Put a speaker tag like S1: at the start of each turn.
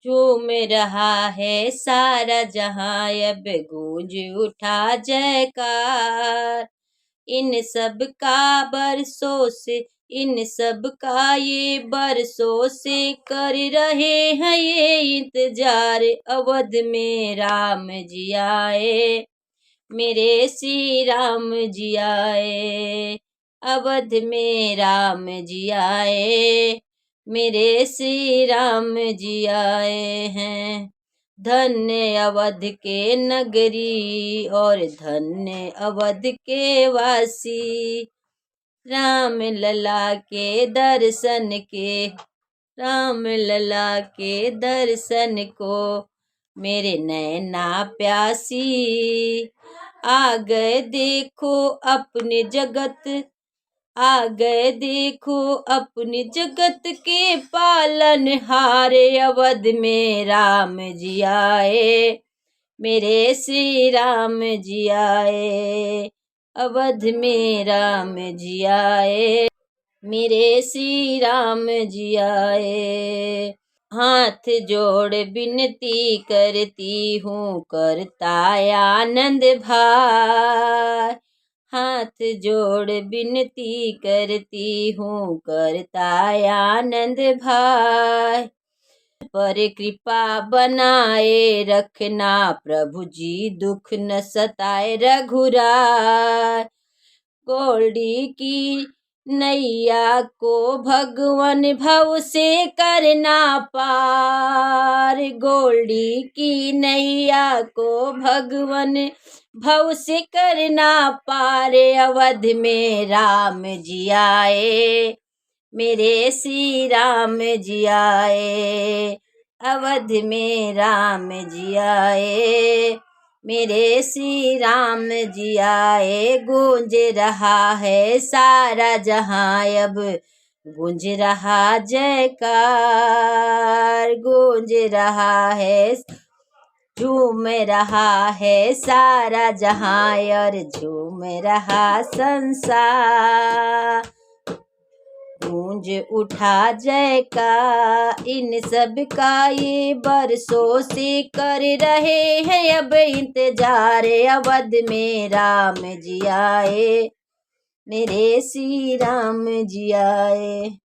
S1: झूम रहा है सारा जहां, अब गूंज उठा जयकार। इन सब का बरसों से, इन सब का ये बरसों से कर रहे हैं ये इंतजार। अवध में राम जी आए, मेरे श्री राम जी आए। अवध में राम जी आए, मेरे श्री राम जी आए हैं। धन्य अवध के नगरी और धन्य अवध के वासी, राम लला के दर्शन के, राम लला के दर्शन को मेरे नैना प्यासी। आ गए देखो अपने जगत, आ गए देखो अपने जगत के पालनहार। अवध में राम जी आए, मेरे श्री राम जी आए। अवध में राम जी आए, मेरे श्री राम जी आए। हाथ जोड़ विनती करती हूँ करता आनंद भाई, हाथ जोड़ विनती करती हूँ करता आनंद भाई। पर कृपा बनाए रखना प्रभु जी, दुख न सताए रघुराय। गोल्डी की नैया को भगवान भव से करना पार, गोल्डी की नैया को भगवान भव से करना पार। अवध में राम जी आए, मेरे श्री राम जी आए। अवध में राम जी आए, मेरे श्री राम जी आए। गूंज रहा है सारा जहां, अब गूंज रहा जयकार। गूंज रहा है, झूम रहा है सारा जहां और झूम रहा संसार। गूंज उठा जयकार, इन सब का ये बरसों से कर रहे हैं अब इंतजार। अवध में राम जी आए, मेरे श्री राम जी आए।